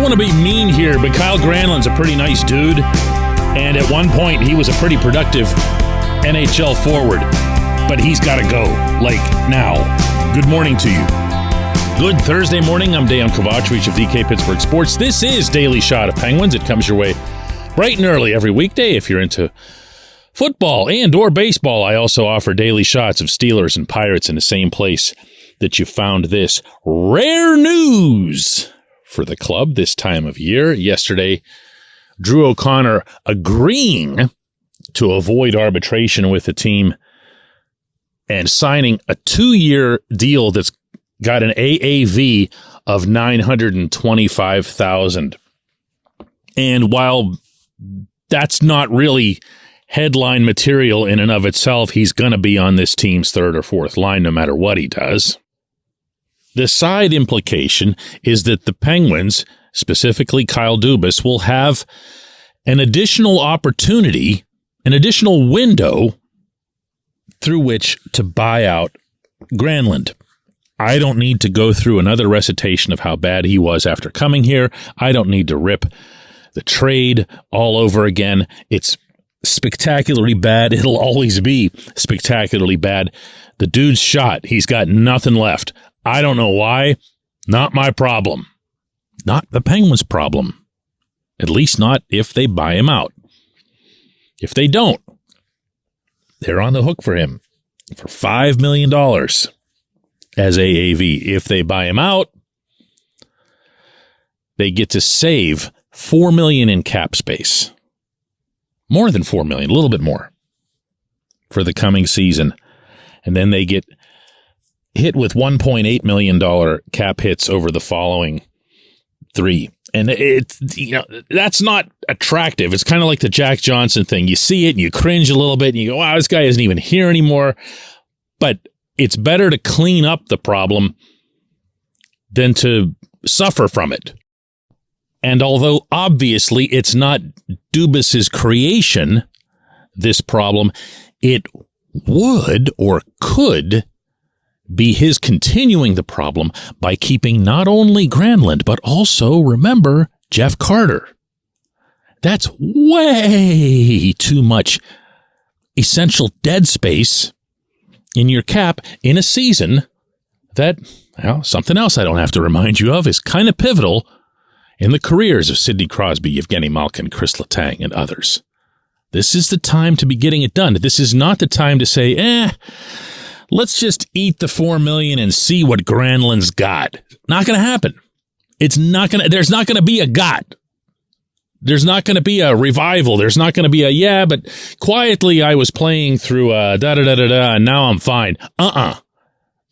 want to be mean here, but Mikael Granlund's a pretty nice dude. And at one point, he was a pretty productive NHL forward. But he's got to go, like now. Good morning to you. Good Thursday morning. I'm Dejan Kovacevic of DK Pittsburgh Sports. This is Daily Shot of Penguins. It comes your way bright and early every weekday if you're into football and or baseball. I also offer daily shots of Steelers and Pirates in the same place that you found this. Rare news for the club this time of year. Yesterday, Drew O'Connor agreeing to avoid arbitration with the team and signing a 2-year deal that's got an AAV of $925,000. And while that's not really headline material in and of itself, he's going to be on this team's third or fourth line no matter what he does. The side implication is that the Penguins, specifically Kyle Dubas, will have an additional opportunity, an additional window through which to buy out Granlund. I don't need to go through another recitation of how bad he was after coming here. I don't need to rip the trade all over again. It's spectacularly bad. It'll always be spectacularly bad. The dude's shot. He's got nothing left. I don't know why. Not my problem. Not the Penguins' problem. At least not if they buy him out. If they don't, they're on the hook for him for $5 million as AAV. If they buy him out, they get to save $4 million in cap space. More than $4 million, a little bit more for the coming season. And then they get hit with $1.8 million cap hits over the following 3. And it's, that's not attractive. It's kind of like the Jack Johnson thing. You see it and you cringe a little bit and you go, wow, this guy isn't even here anymore. But it's better to clean up the problem than to suffer from it. And although obviously it's not Dubas's creation, this problem, it would or could be his continuing the problem by keeping not only Granlund, but also, remember, Jeff Carter. That's way too much essential dead space in your cap in a season that, well, something else I don't have to remind you of is kind of pivotal in the careers of Sidney Crosby, Evgeny Malkin, Chris Letang, and others. This is the time to be getting it done. This is not the time to say, let's just eat the $4 million and see what Granlund's got. Not going to happen. It's not going to, there's not going to be a got. There's not going to be a revival. There's not going to be a, but quietly I was playing through and now I'm fine.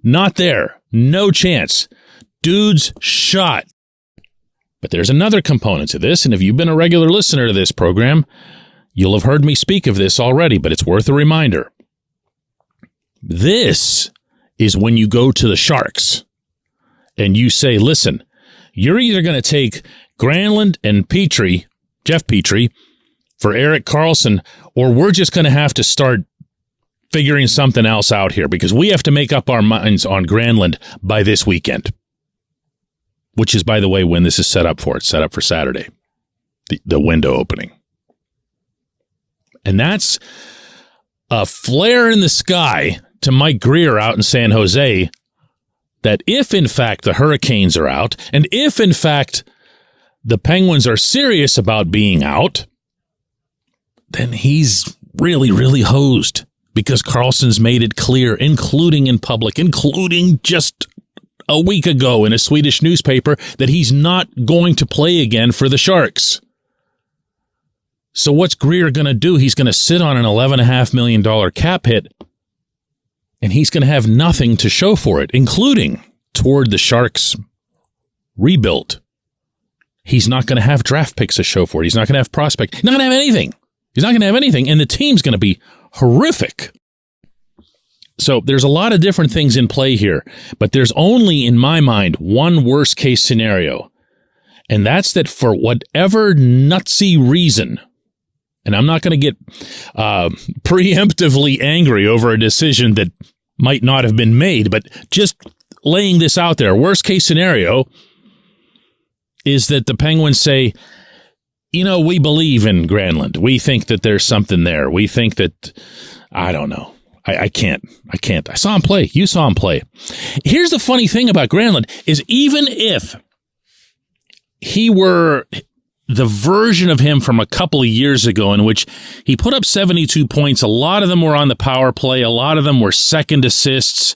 Not there. No chance. Dude's shot. But there's another component to this, and if you've been a regular listener to this program, you'll have heard me speak of this already, but it's worth a reminder. This is when you go to the Sharks and you say, listen, you're either going to take Granlund and Jeff Petrie, for Erik Karlsson, or we're just going to have to start figuring something else out here because we have to make up our minds on Granlund by this weekend, which is, by the way, when this is set up for. It's set up for Saturday, the window opening. And that's a flare in the sky to Mike Grier out in San Jose that if, in fact, the Hurricanes are out, and if, in fact, the Penguins are serious about being out, then he's really, really hosed because Karlsson's made it clear, including in public, including just a week ago in a Swedish newspaper, that he's not going to play again for the Sharks. So what's Grier going to do? He's going to sit on an $11.5 million cap hit, and he's going to have nothing to show for it, including toward the Sharks' rebuild. He's not going to have draft picks to show for it. He's not going to have prospect. He's not going to have anything. He's not going to have anything, and the team's going to be horrific. So there's a lot of different things in play here, but there's only, in my mind, one worst-case scenario, and that's that for whatever nutsy reason, and I'm not going to get preemptively angry over a decision that might not have been made, but just laying this out there, worst-case scenario, is that the Penguins say, we believe in Granlund. We think that there's something there. We think that, I don't know. I can't. I saw him play. You saw him play. Here's the funny thing about Granlund is even if he were the version of him from a couple of years ago in which he put up 72 points, a lot of them were on the power play, a lot of them were second assists,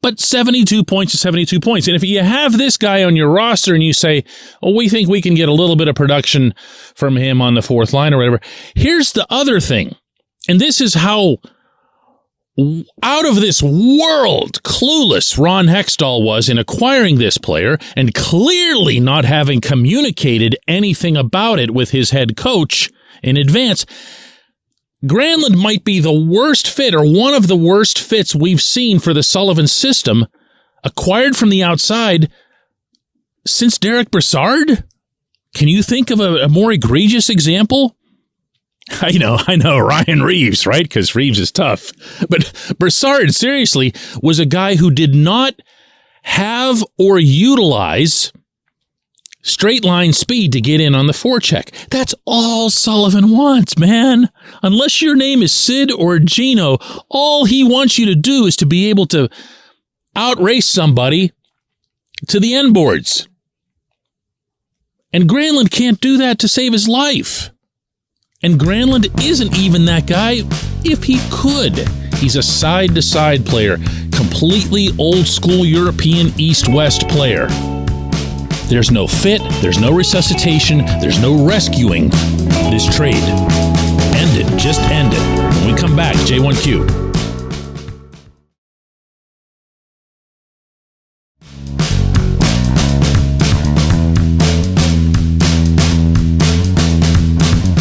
but 72 points is 72 points. And if you have this guy on your roster and you say, we think we can get a little bit of production from him on the fourth line or whatever, here's the other thing. And this is how out of this world clueless Ron Hextall was in acquiring this player and clearly not having communicated anything about it with his head coach in advance. Granlund might be the worst fit or one of the worst fits we've seen for the Sullivan system, acquired from the outside since Derek Brassard. Can you think of a more egregious example? I know, Ryan Reeves, right? Because Reeves is tough. But Brassard, seriously, was a guy who did not have or utilize straight line speed to get in on the forecheck. That's all Sullivan wants, man. Unless your name is Sid or Gino, all he wants you to do is to be able to outrace somebody to the end boards. And Granlund can't do that to save his life. And Granlund isn't even that guy if he could. He's a side-to-side player, completely old-school European East-West player. There's no fit, there's no resuscitation, there's no rescuing this trade. End it, just end it. When we come back, J1Q.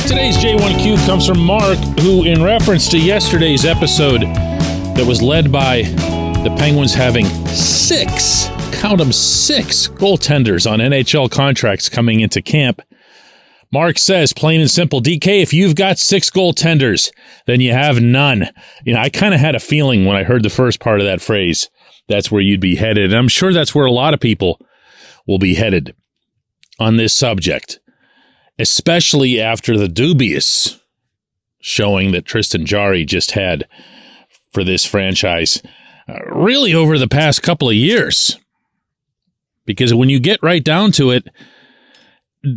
Today's J1Q comes from Mark, who, in reference to yesterday's episode that was led by the Penguins having six goaltenders on NHL contracts coming into camp, Mark says, plain and simple, DK, if you've got six goaltenders, then you have none. I kind of had a feeling when I heard the first part of that phrase, that's where you'd be headed. And I'm sure that's where a lot of people will be headed on this subject, especially after the dubious showing that Tristan Jarry just had for this franchise really over the past couple of years. Because when you get right down to it,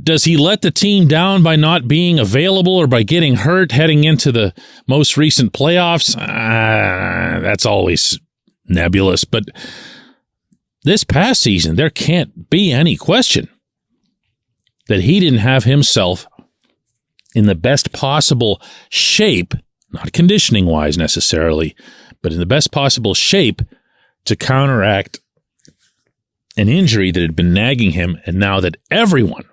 does he let the team down by not being available or by getting hurt heading into the most recent playoffs? That's always nebulous. But this past season, there can't be any question that he didn't have himself in the best possible shape, not conditioning-wise necessarily, but in the best possible shape to counteract an injury that had been nagging him, and now that everyone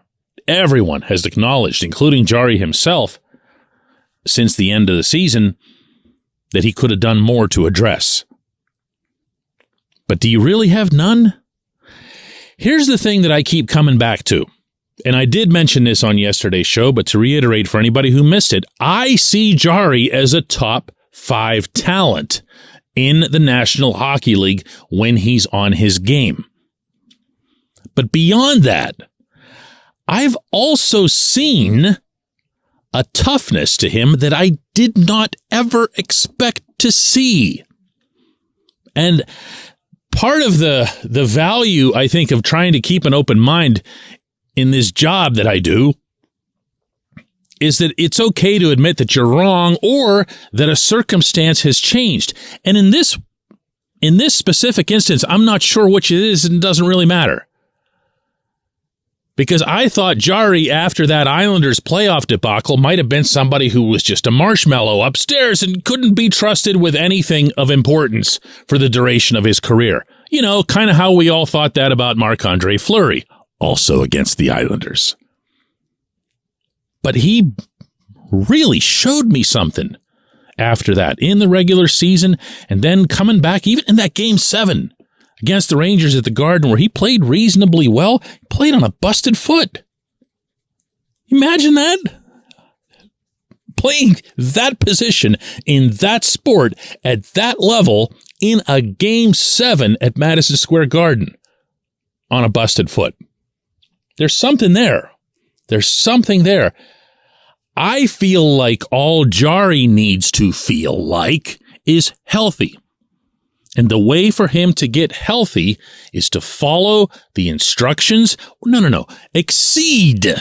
has acknowledged, including Jarry himself, since the end of the season, that he could have done more to address. But do you really have none? Here's the thing that I keep coming back to, and I did mention this on yesterday's show, but to reiterate for anybody who missed it, I see Jarry as a top 5 talent in the National Hockey League when he's on his game. But beyond that, I've also seen a toughness to him that I did not ever expect to see. And part of the value, I think, of trying to keep an open mind in this job that I do is that it's okay to admit that you're wrong or that a circumstance has changed. And in this specific instance, I'm not sure which it is, and it doesn't really matter. Because I thought Jarry, after that Islanders playoff debacle, might have been somebody who was just a marshmallow upstairs and couldn't be trusted with anything of importance for the duration of his career. Kind of how we all thought that about Marc-Andre Fleury, also against the Islanders. But he really showed me something after that in the regular season, and then coming back even in that Game 7 against the Rangers at the Garden where he played reasonably well. He played on a busted foot. Imagine that. Playing that position in that sport at that level in a Game 7 at Madison Square Garden on a busted foot. There's something there. There's something there. I feel like all Jarry needs to feel like is healthy. And the way for him to get healthy is to follow the instructions. No. Exceed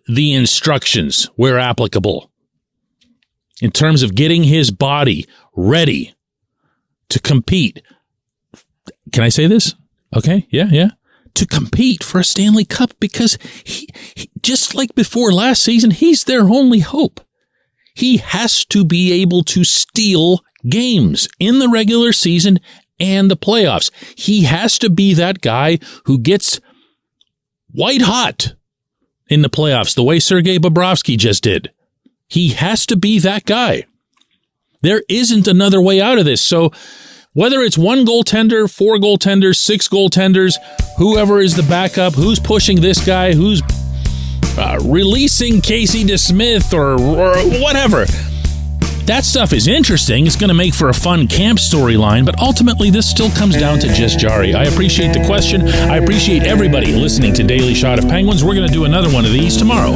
the instructions where applicable in terms of getting his body ready to compete. Can I say this? Okay. Yeah. To compete for a Stanley Cup, because he just like before last season, he's their only hope. He has to be able to steal games in the regular season and the playoffs. He has to be that guy who gets white hot in the playoffs, the way Sergei Bobrovsky just did. He has to be that guy. There isn't another way out of this. So whether it's one goaltender, 4 goaltenders, 6 goaltenders, whoever is the backup, who's pushing this guy, who's releasing Casey DeSmith or whatever, that stuff is interesting. It's going to make for a fun camp storyline, but ultimately this still comes down to just Jarry. I appreciate the question. I appreciate everybody listening to Daily Shot of Penguins. We're going to do another one of these tomorrow.